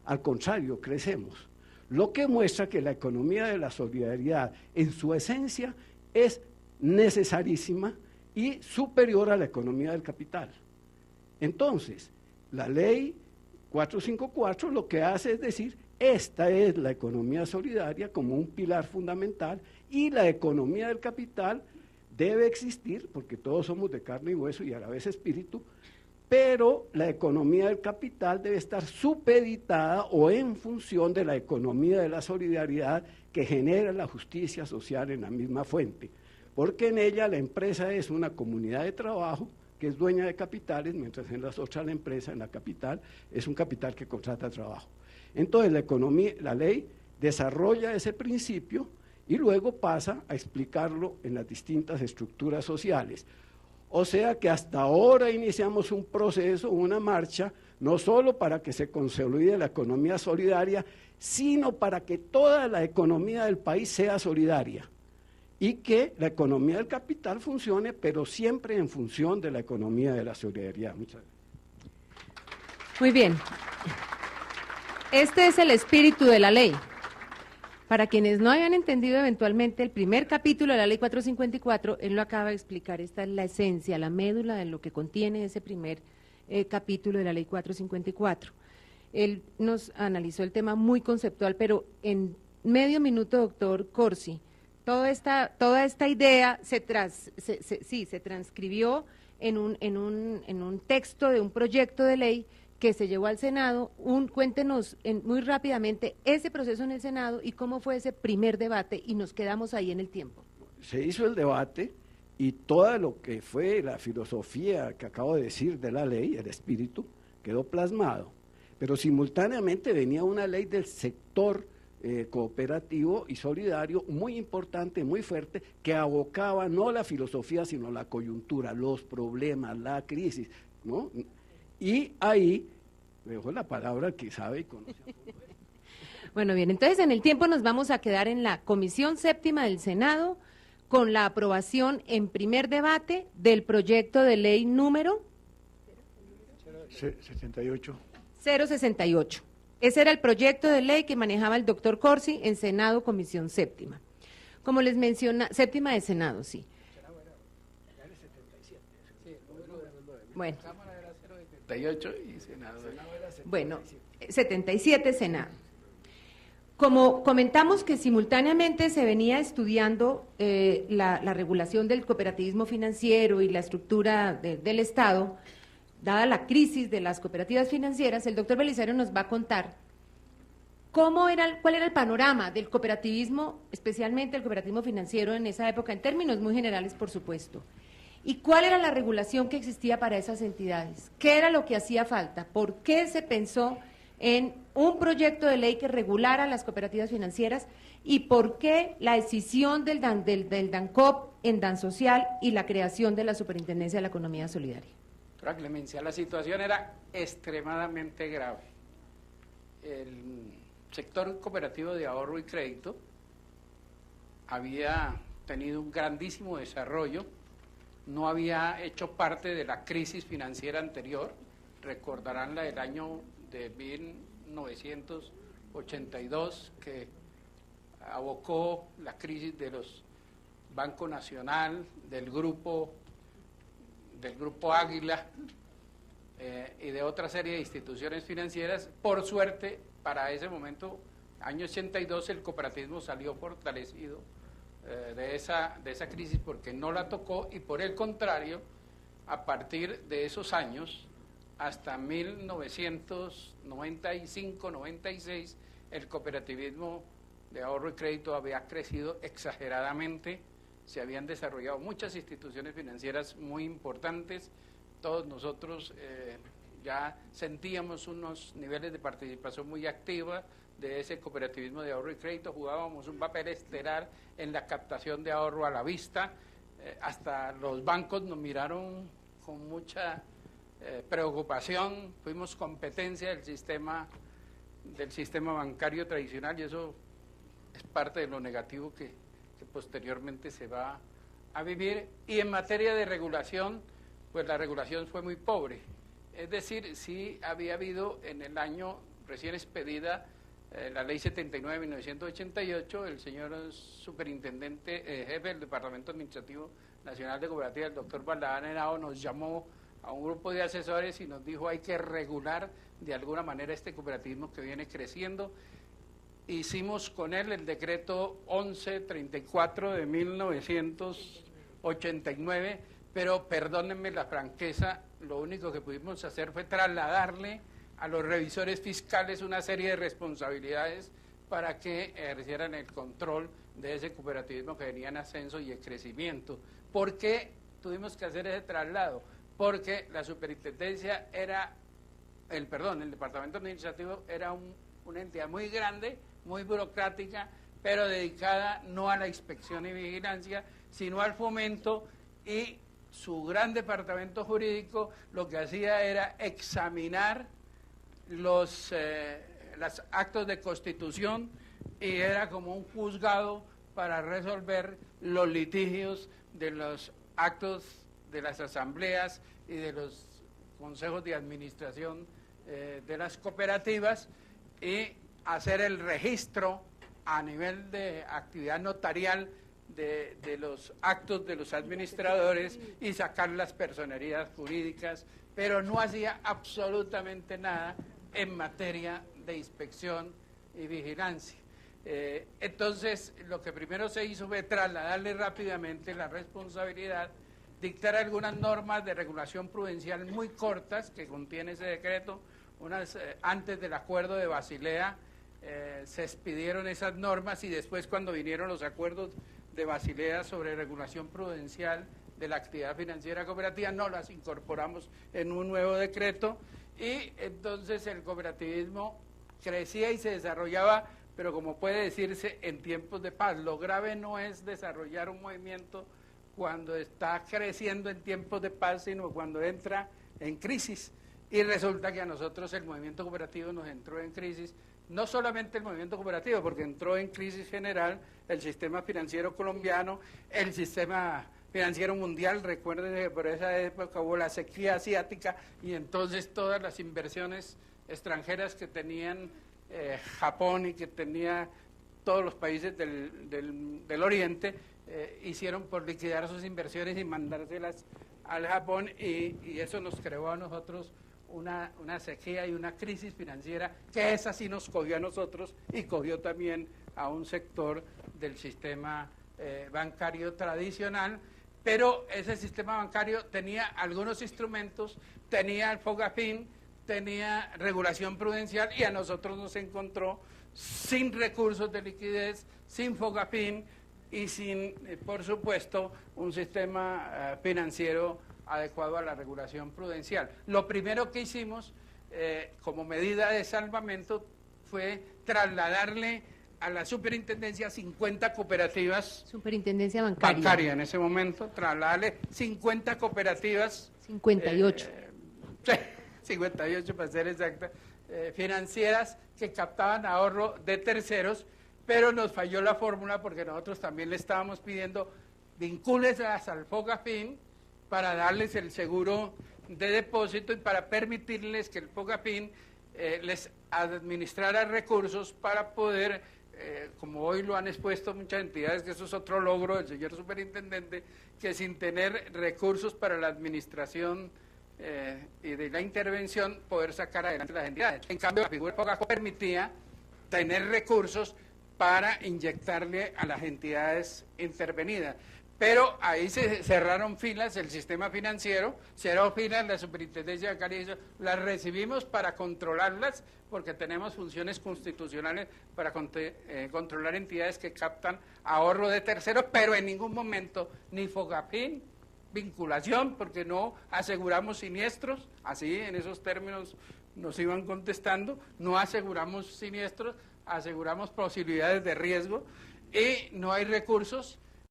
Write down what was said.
al contrario, crecemos. Lo que muestra que la economía de la solidaridad en su esencia es necesarísima y superior a la economía del capital. Entonces, la ley 454 lo que hace es decir, esta es la economía solidaria como un pilar fundamental y la economía del capital debe existir, porque todos somos de carne y hueso y a la vez espíritu, pero la economía del capital debe estar supeditada o en función de la economía de la solidaridad que genera la justicia social en la misma fuente, porque en ella la empresa es una comunidad de trabajo que es dueña de capitales, mientras en las otras la empresa, en la capital, es un capital que contrata trabajo. Entonces la ley desarrolla ese principio y luego pasa a explicarlo en las distintas estructuras sociales. O sea que hasta ahora iniciamos un proceso, una marcha, no solo para que se consolide la economía solidaria, sino para que toda la economía del país sea solidaria y que la economía del capital funcione, pero siempre en función de la economía de la solidaridad. Muchas gracias. Muy bien. Este es el espíritu de la ley. Para quienes no hayan entendido eventualmente el primer capítulo de la ley 454, él lo acaba de explicar, esta es la esencia, la médula de lo que contiene ese primer capítulo de la ley 454. Él nos analizó el tema muy conceptual, pero en medio minuto, doctor Corsi, toda esta idea se transcribió en un texto de un proyecto de ley que se llevó al Senado. Cuéntenos muy rápidamente ese proceso en el Senado y cómo fue ese primer debate, y nos quedamos ahí en el tiempo. Se hizo el debate y todo lo que fue la filosofía que acabo de decir de la ley, el espíritu, quedó plasmado, pero simultáneamente venía una ley del sector cooperativo y solidario muy importante, muy fuerte, que abocaba no la filosofía, sino la coyuntura, los problemas, la crisis, ¿no? Y ahí dejo la palabra al que sabe y conoce. Bueno, bien, entonces en el tiempo nos vamos a quedar en la Comisión Séptima del Senado con la aprobación en primer debate del proyecto de ley número 068. Ese era el proyecto de ley que manejaba el doctor Corsi en Senado, Comisión Séptima. Como les menciona, Séptima de Senado, sí. Bueno. Y Senado. Bueno, 77 Senado. Como comentamos que simultáneamente se venía estudiando la regulación del cooperativismo financiero y la estructura del Estado, dada la crisis de las cooperativas financieras, el doctor Belisario nos va a contar cuál era el panorama del cooperativismo, especialmente el cooperativismo financiero en esa época, en términos muy generales, por supuesto. ¿Y cuál era la regulación que existía para esas entidades? ¿Qué era lo que hacía falta? ¿Por qué se pensó en un proyecto de ley que regulara las cooperativas financieras? ¿Y por qué la decisión del DANCOP en DANSocial y la creación de la Superintendencia de la Economía Solidaria? Doctora Clemencia, la situación era extremadamente grave. El sector cooperativo de ahorro y crédito había tenido un grandísimo desarrollo, no había hecho parte de la crisis financiera anterior, recordarán la del año de 1982 que abocó la crisis de los Banco Nacional, del grupo Águila y de otra serie de instituciones financieras. Por suerte, para ese momento, año 82, el cooperativismo salió fortalecido de esa crisis porque no la tocó, y por el contrario, a partir de esos años, hasta 1995-96, el cooperativismo de ahorro y crédito había crecido exageradamente, se habían desarrollado muchas instituciones financieras muy importantes, todos nosotros ya sentíamos unos niveles de participación muy activa de ese cooperativismo de ahorro y crédito, jugábamos un papel estelar en la captación de ahorro a la vista, hasta los bancos nos miraron con mucha preocupación, fuimos competencia del sistema bancario tradicional, y eso es parte de lo negativo que posteriormente se va a vivir. Y en materia de regulación, pues la regulación fue muy pobre, es decir, sí había habido en el año recién expedida la ley 79 de 1988, el señor superintendente, jefe del Departamento Administrativo Nacional de Cooperativas, el doctor Baldadán Henao, nos llamó a un grupo de asesores y nos dijo hay que regular de alguna manera este cooperativismo que viene creciendo. Hicimos con él el decreto 1134 de 1989, pero perdónenme la franqueza, lo único que pudimos hacer fue trasladarle a los revisores fiscales una serie de responsabilidades para que ejercieran el control de ese cooperativismo que venía en ascenso y en crecimiento. ¿Por qué tuvimos que hacer ese traslado? Porque la superintendencia era, el departamento administrativo era una entidad muy grande, muy burocrática, pero dedicada no a la inspección y vigilancia, sino al fomento, y su gran departamento jurídico lo que hacía era examinar los actos de constitución y era como un juzgado para resolver los litigios de los actos de las asambleas y de los consejos de administración de las cooperativas y hacer el registro a nivel de actividad notarial de los actos de los administradores y sacar las personerías jurídicas, pero no hacía absolutamente nada en materia de inspección y vigilancia. Entonces, lo que primero se hizo fue trasladarle rápidamente la responsabilidad, dictar algunas normas de regulación prudencial muy cortas que contiene ese decreto. Antes del acuerdo de Basilea se expidieron esas normas y después cuando vinieron los acuerdos de Basilea sobre regulación prudencial de la actividad financiera cooperativa, no las incorporamos en un nuevo decreto y entonces el cooperativismo crecía y se desarrollaba, pero como puede decirse, en tiempos de paz. Lo grave no es desarrollar un movimiento cuando está creciendo en tiempos de paz, sino cuando entra en crisis. Y resulta que a nosotros el movimiento cooperativo nos entró en crisis, no solamente el movimiento cooperativo, porque entró en crisis general el sistema financiero colombiano, el sistema financiero mundial. Recuerden que por esa época hubo la sequía asiática y entonces todas las inversiones extranjeras que tenían Japón y que tenía todos los países del Oriente hicieron por liquidar sus inversiones y mandárselas al Japón y eso nos creó a nosotros una sequía y una crisis financiera que esa sí nos cogió a nosotros y cogió también a un sector del sistema bancario tradicional, pero ese sistema bancario tenía algunos instrumentos, tenía el FOGAFIN, tenía regulación prudencial y a nosotros nos encontró sin recursos de liquidez, sin FOGAFIN y sin, por supuesto, un sistema financiero adecuado a la regulación prudencial. Lo primero que hicimos como medida de salvamento fue trasladarle a la superintendencia 50 cooperativas. Superintendencia bancaria. Bancaria en ese momento, trasladarle 50 cooperativas. 58. 58 para ser exacta, financieras que captaban ahorro de terceros, pero nos falló la fórmula porque nosotros también le estábamos pidiendo vincúlenlas al FOGAFIN para darles el seguro de depósito y para permitirles que el FOGAFIN les administrara recursos para poder, como hoy lo han expuesto muchas entidades, que eso es otro logro del señor superintendente, que sin tener recursos para la administración y de la intervención, poder sacar adelante las entidades. En cambio, la figura FOGACO permitía tener recursos para inyectarle a las entidades intervenidas. Pero ahí se cerraron filas, el sistema financiero, cerró filas, la superintendencia bancaria hizo, las recibimos para controlarlas, porque tenemos funciones constitucionales para controlar entidades que captan ahorro de terceros, pero en ningún momento ni FOGAFIN, vinculación, porque no aseguramos siniestros, así en esos términos nos iban contestando, no aseguramos siniestros, aseguramos posibilidades de riesgo y no hay recursos.